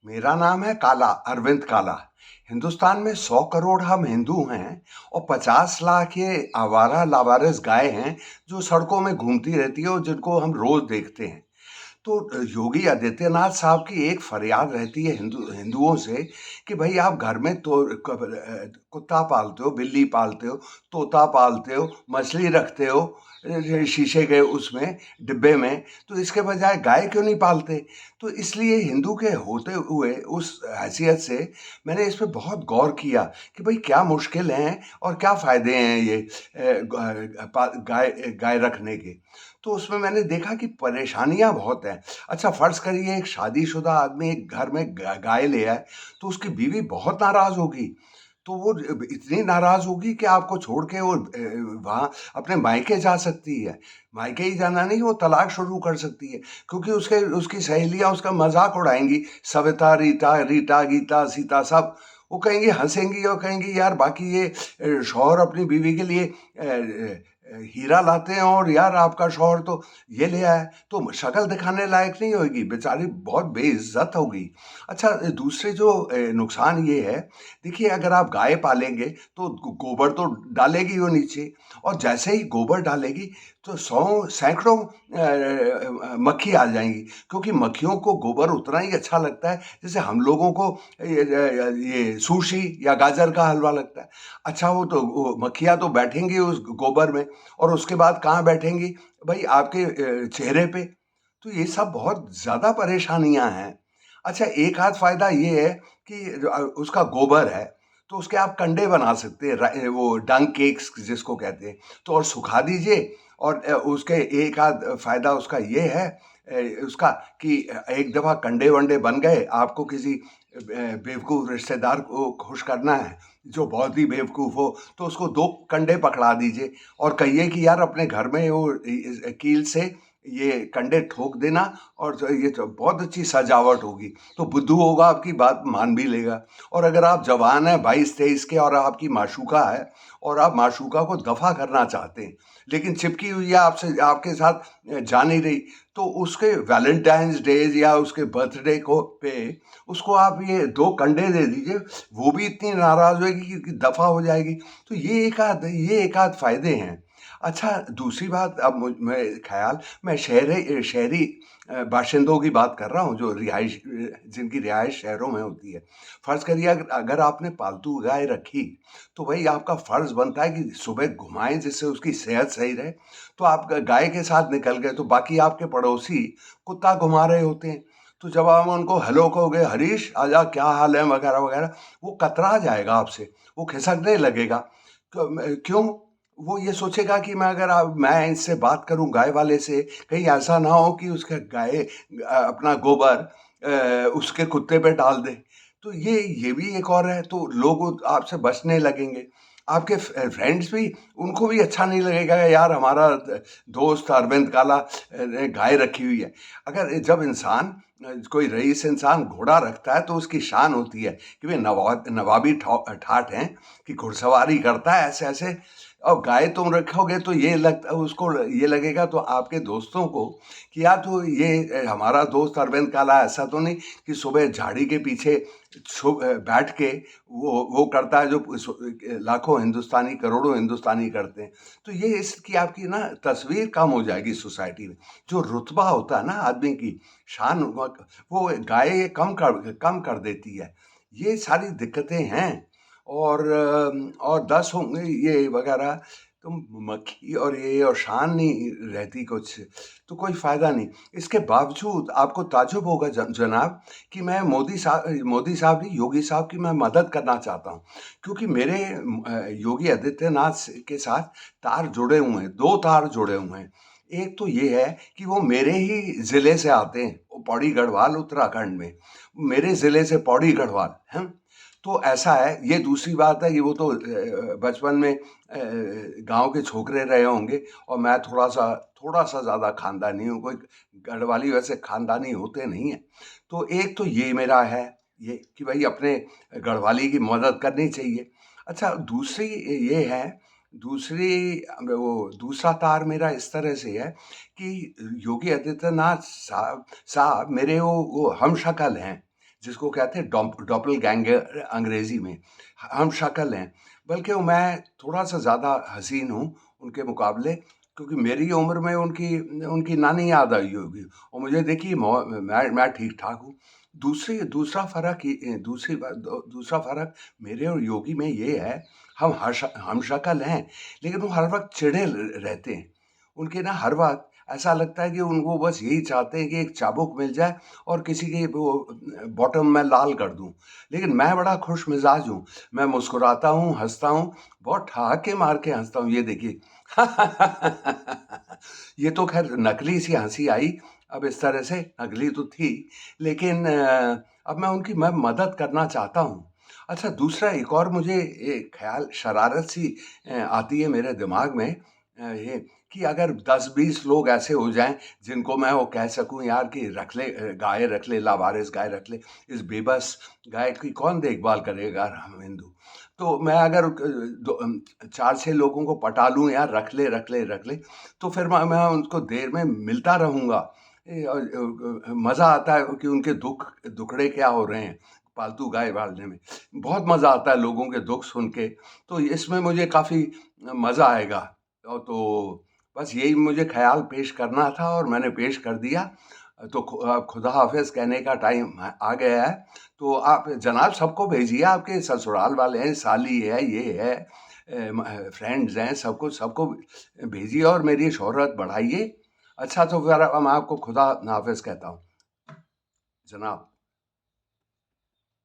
मेरा नाम है काला, अरविंद काला। हिंदुस्तान में 100 करोड़ हम हिंदू हैं और 50 लाख ये आवारा लावारिस गाय हैं जो सड़कों में घूमती रहती है और जिनको हम रोज देखते हैं। तो योगी आदित्यनाथ साहब की एक फरियाद रहती है हिंदुओं से कि भाई आप घर में तो कुत्ता पालते हो, बिल्ली पालते हो, तोता पालते हो, मछली रखते हो शीशे के उसमें डिब्बे में, तो इसके बजाय गाय क्यों नहीं पालते? तो इसलिए हिंदू के होते हुए उस हैसियत से मैंने इस पे बहुत गौर किया कि भाई क्या मुश्किल हैं और क्या फायदे हैं ये गाय गाय रखने के। तो उसमें मैंने देखा कि परेशानियां बहुत हैं। अच्छा, फर्ज करिए एक शादीशुदा आदमी एक घर में गाय ले आए, तो उसकी बीवी बहुत नाराज होगी। तो वो इतनी नाराज होगी कि आपको छोड़ के वो वहां अपने मायके जा सकती है। मायके ही जाना नहीं, वो तलाक शुरू कर सकती है, क्योंकि उसके उसकी सहेलियां उसका मजाक उड़ाएंगी। सविता, रीता, रीटा, गीता, सीता, सब वो कहेंगी, हंसेंगी और कहेंगी यार बाकी ये शौहर अपनी बीवी के लिए हीरा लाते हैं और यार आपका शौहर तो ये ले आया। तो शक्ल दिखाने लायक नहीं होगी, बेचारी बहुत बेइज्जत होगी। अच्छा, दूसरे जो नुकसान ये है, देखिए अगर आप गाय पालेंगे तो गोबर तो डालेगी वो नीचे, और जैसे ही गोबर डालेगी तो सौ सैकड़ों मक्खी आ जाएंगी, क्योंकि मक्खियों को गोबर उतना ही अच्छा लगता है जैसे हम लोगों को ये सुशी या गाजर का हलवा लगता है। अच्छा, वो मक्खियाँ तो बैठेंगी उस गोबर में, और उसके बाद कहाँ बैठेंगी भाई? आपके चेहरे पे। तो ये सब बहुत ज़्यादा परेशानियाँ हैं। अच्छा, एक आध फ़ायदा ये है कि उसका गोबर है, तो उसके आप कंडे बना सकते हैं, वो डंग केक्स जिसको कहते हैं। तो और सुखा दीजिए, और उसके एक आध फ़ायदा उसका ये है उसका कि एक दफ़ा कंडे वंडे बन गए, आपको किसी बेवकूफ़ रिश्तेदार को खुश करना है जो बहुत ही बेवकूफ़ हो, तो उसको 2 कंडे पकड़ा दीजिए और कहिए कि यार अपने घर में वो कील से ये कंडे ठोक देना, और जो ये तो बहुत अच्छी सजावट होगी। तो बुद्धू होगा, आपकी बात मान भी लेगा। और अगर आप जवान हैं 22-23 के और आपकी माशूका है और आप माशूका को दफ़ा करना चाहते हैं, लेकिन चिपकी हुई है आपसे, आपके साथ जा नहीं रही, तो उसके वैलेंटाइन्स डेज या उसके बर्थडे को पे उसको आप ये 2 कंडे दे दीजिए, वो भी इतनी नाराज़ होएगी कि दफ़ा हो जाएगी। तो ये एक आध फ़ायदे हैं। अच्छा, दूसरी बात, अब मैं ख़्याल मैं शहरी बाशिंदों की बात कर रहा हूँ जो जिनकी रिहाइश शहरों में होती है। फ़र्ज़ करिए अगर अगर आपने पालतू गाय रखी, तो भई आपका फ़र्ज़ बनता है कि सुबह घुमाएँ जिससे उसकी सेहत सही रहे। तो आप ग गाय के साथ निकल गए, तो बाकी आपके पड़ोसी कुत्ता घुमा रहे होते हैं। तो जब आप उनको हेलो कहोगे, हरीश आजा क्या हाल है, वगैरह वगैरह, वो कतरा जाएगा आपसे, वो खिसकने लगेगा। क्यों? वो ये सोचेगा कि मैं इससे बात करूं गाय वाले से, कहीं ऐसा ना हो कि उसका गाय अपना गोबर उसके कुत्ते पे डाल दे। तो ये भी एक और है, तो लोग आपसे बचने लगेंगे। आपके फ्रेंड्स भी, उनको भी अच्छा नहीं लगेगा यार हमारा दोस्त अरविंद काला ने गाय रखी हुई है। अगर जब इंसान कोई रईस इंसान घोड़ा रखता है तो उसकी शान होती है कि वे नवाबी ठाठ हैं, कि घुड़सवारी करता है ऐसे ऐसे। और गाय तुम रखोगे तो उसको ये लगेगा तो आपके दोस्तों को कि यार तो ये हमारा दोस्त अरविंद काला ऐसा तो नहीं कि सुबह झाड़ी के पीछे बैठ के वो करता है जो लाखों हिंदुस्तानी, करोड़ों हिंदुस्तानी करते हैं। तो ये इसकी आपकी ना तस्वीर कम हो जाएगी सोसाइटी में। जो रुतबा होता है ना आदमी की, शान, वो गाय ये कम कर देती है। ये सारी दिक्कतें हैं। और 10 होंगे ये वगैरह, तो मक्खी और ये और शान नहीं रहती कुछ, तो कोई फ़ायदा नहीं। इसके बावजूद आपको ताज्जुब होगा जनाब कि मैं मोदी साहब नहीं, योगी साहब की मैं मदद करना चाहता हूँ। क्योंकि मेरे योगी आदित्यनाथ के साथ तार जुड़े हुए हैं, 2 तार जुड़े हुए हैं। एक तो ये है कि वो मेरे ही ज़िले से आते हैं, वो पौड़ी गढ़वाल उत्तराखंड में, मेरे ज़िले से पौड़ी गढ़वाल, हैं? तो ऐसा है। ये दूसरी बात है कि वो तो बचपन में गाँव के छोकरे रहे होंगे, और मैं थोड़ा-सा ज़्यादा खानदानी हूँ, कोई गढ़वाली वैसे खानदानी होते नहीं हैं। तो एक तो ये मेरा है, ये कि भई अपने गढ़वाली की मदद करनी चाहिए। अच्छा, दूसरी ये है, दूसरा तार मेरा इस तरह से है कि योगी आदित्यनाथ साहब साहब मेरे वो हमशक्ल हैं। जिसको कहते हैं डॉपलगैंगर अंग्रेज़ी में, हम शक्ल हैं। बल्कि मैं थोड़ा-सा ज़्यादा हसीन हूँ उनके मुकाबले, क्योंकि मेरी उम्र में उनकी उनकी नानी याद आई होगी और मुझे देखिए मैं ठीक-ठाक हूँ। दूसरा फ़र्क दूसरा फ़र्क मेरे और योगी में ये है, हम शक्ल हैं, लेकिन वो हर वक़्त चिढ़े रहते हैं। उनके ना हर वक़्त ऐसा लगता है कि उनको बस यही चाहते हैं कि एक चाबुक मिल जाए और किसी की वो बॉटम मैं लाल कर दूँ। लेकिन मैं बड़ा खुशमिज़ाज हूँ, मैं मुस्कुराता हूँ, हँसता हूँ, बहुत ठहाके मार के हँसता हूँ, ये देखिए। ये तो ख़ैर नकली सी हँसी आई, अब इस तरह से नकली तो थी, लेकिन अब मैं मदद करना चाहता हूँ। अच्छा, दूसरा एक और मुझे ख़्याल शरारत सी आती है मेरे दिमाग में, ये कि अगर 10-20 लोग ऐसे हो जाएँ जिनको मैं वो कह सकूँ यार कि गाय रख ले, लावारिस गाय रख ले, इस बेबस गाय की कौन देखभाल करेगा हम हिंदू। तो मैं अगर 4-6 लोगों को पटा लूँ यार रख ले, तो फिर मैं उनको देर में मिलता रहूँगा। मज़ा आता है कि उनके दुखड़े क्या हो रहे हैं, पालतू गाय पालने में। बहुत मज़ा आता है लोगों के दुःख सुन के, तो इसमें मुझे काफ़ी मज़ा आएगा। तो बस यही मुझे ख़्याल पेश करना था और मैंने पेश कर दिया। तो खुदा हाफ़िज़ कहने का टाइम आ गया है। तो आप जनाब सबको भेजिए, आपके ससुराल वाले हैं, साली है, ये है, फ्रेंड्स हैं, सबको सबको भेजिए और मेरी शोहरत बढ़ाइए। अच्छा, तो फिर मैं आपको खुदा हाफ़िज़ कहता हूँ, जनाब।